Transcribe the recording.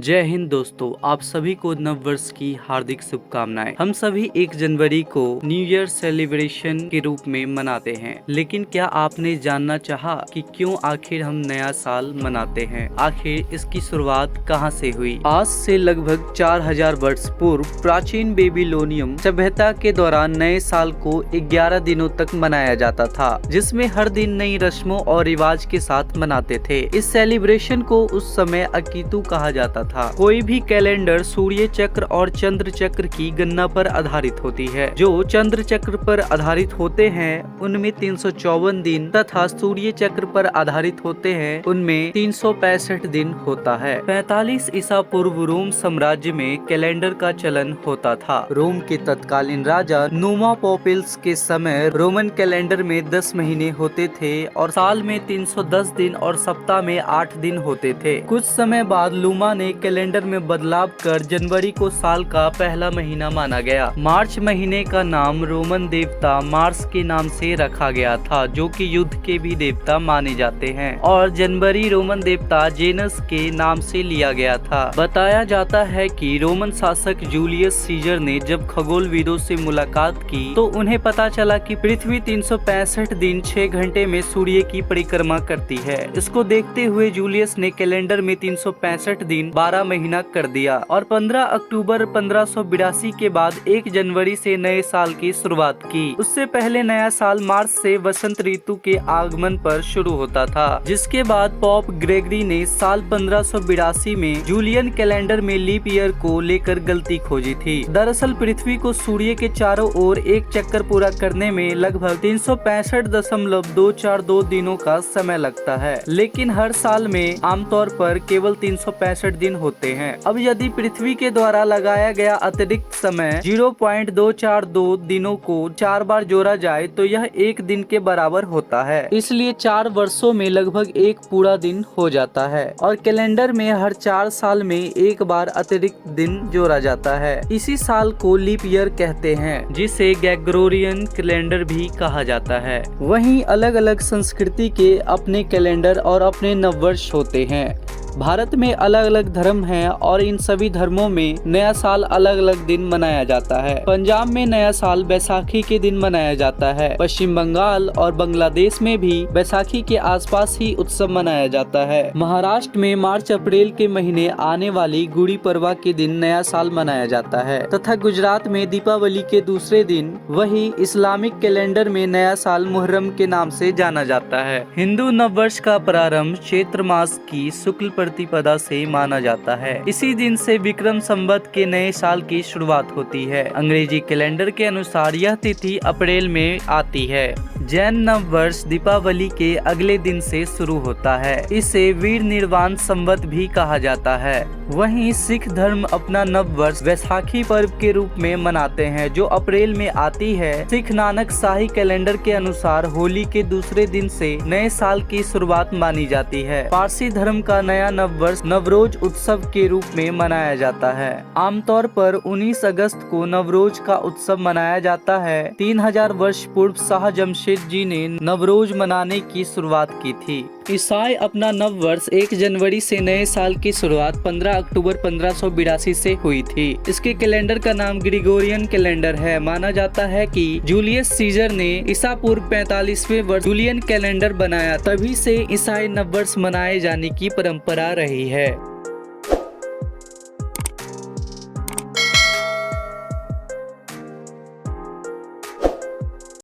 जय हिंद दोस्तों, आप सभी को नव वर्ष की हार्दिक शुभकामनाएं। हम सभी 1 जनवरी को न्यू ईयर सेलिब्रेशन के रूप में मनाते हैं, लेकिन क्या आपने जानना चाहा कि क्यों आखिर हम नया साल मनाते हैं? आखिर इसकी शुरुआत कहां से हुई? आज से लगभग 4000 वर्ष पूर्व प्राचीन बेबीलोनियम सभ्यता के दौरान नए साल को 11 दिनों तक मनाया जाता था, जिसमें हर दिन नई रस्मों और रिवाज के साथ मनाते थे। इस सेलिब्रेशन को उस समय अकीतु कहा जाता था। कोई भी कैलेंडर सूर्य चक्र और चंद्र चक्र की गणना पर आधारित होती है। जो चंद्र चक्र पर आधारित होते हैं उनमें 354 दिन तथा सूर्य चक्र पर आधारित होते हैं उनमें 365 दिन होता है। 45 ईसा पूर्व रोम साम्राज्य में कैलेंडर का चलन होता था। रोम के तत्कालीन राजा नुमा पॉपिल्स के समय रोमन कैलेंडर में 10 महीने होते थे और साल में 310 दिन और सप्ताह में 8 दिन होते थे। कुछ समय बाद लूमा ने कैलेंडर में बदलाव कर जनवरी को साल का पहला महीना माना गया। मार्च महीने का नाम रोमन देवता मार्स के नाम से रखा गया था, जो कि युद्ध के भी देवता माने जाते हैं, और जनवरी रोमन देवता जेनस के नाम से लिया गया था। बताया जाता है कि रोमन शासक जूलियस सीजर ने जब खगोलविदों से मुलाकात की तो उन्हें पता चला कि पृथ्वी 365 दिन 6 घंटे में सूर्य की परिक्रमा करती है। इसको देखते हुए जूलियस ने कैलेंडर में 365 दिन 12 महीना कर दिया और 15 अक्टूबर 1582 के बाद 1 जनवरी से नए साल की शुरुआत की। उससे पहले नया साल मार्च से वसंत ऋतु के आगमन पर शुरू होता था, जिसके बाद पॉप ग्रेगरी ने साल 1582 में जूलियन कैलेंडर में लीप ईयर को लेकर गलती खोजी थी। दरअसल पृथ्वी को सूर्य के चारों ओर एक चक्कर पूरा करने में लगभग 365.242 दिनों का समय लगता है, लेकिन हर साल में आमतौर पर केवल 365 दिन होते हैं। अब यदि पृथ्वी के द्वारा लगाया गया अतिरिक्त समय 0.242 दिनों को 4 बार जोड़ा जाए तो यह 1 दिन के बराबर होता है। इसलिए 4 वर्षों में लगभग 1 पूरा दिन हो जाता है और कैलेंडर में हर 4 साल में 1 बार अतिरिक्त दिन जोड़ा जाता है। इसी साल को लीप ईयर कहते हैं, जिसे ग्रेगोरियन कैलेंडर भी कहा जाता है। वहीं अलग अलग संस्कृति के अपने कैलेंडर और अपने नववर्ष होते हैं। भारत में अलग अलग धर्म हैं और इन सभी धर्मों में नया साल अलग अलग दिन मनाया जाता है। पंजाब में नया साल बैसाखी के दिन मनाया जाता है। पश्चिम बंगाल और बांग्लादेश में भी बैसाखी के आसपास ही उत्सव मनाया जाता है। महाराष्ट्र में मार्च अप्रैल के महीने आने वाली गुड़ी पड़वा के दिन नया साल मनाया जाता है तथा गुजरात में दीपावली के दूसरे दिन। वही इस्लामिक कैलेंडर में नया साल मुहर्रम के नाम से जाना जाता है। हिंदू नववर्ष का प्रारंभ चैत्र मास की शुक्ल प्रतिपदा से माना जाता है। इसी दिन से विक्रम संवत के नए साल की शुरुआत होती है। अंग्रेजी कैलेंडर के अनुसार यह तिथि अप्रैल में आती है। जैन नव वर्ष दीपावली के अगले दिन से शुरू होता है। इसे वीर निर्वाण संवत भी कहा जाता है। वहीं सिख धर्म अपना नव वर्ष वैसाखी पर्व के रूप में मनाते हैं, जो अप्रैल में आती है। सिख नानक शाही कैलेंडर के अनुसार होली के दूसरे दिन से नए साल की शुरुआत मानी जाती है। पारसी धर्म का नया नव वर्ष नवरोज उत्सव के रूप में मनाया जाता है। आमतौर पर 19 अगस्त को नवरोज का उत्सव मनाया जाता है। 3000 वर्ष पूर्व शाह जमशेद जी ने नवरोज मनाने की शुरुआत की थी। ईसाई अपना नव वर्ष 1 जनवरी से नए साल की शुरुआत 15 अक्टूबर 1582 से हुई थी। इसके कैलेंडर का नाम ग्रेगोरियन कैलेंडर है। माना जाता है कि जूलियस सीजर ने ईसा पूर्व 45वें वर्ष जूलियन कैलेंडर बनाया, तभी से ईसाई नव वर्ष मनाए जाने की परंपरा रही है।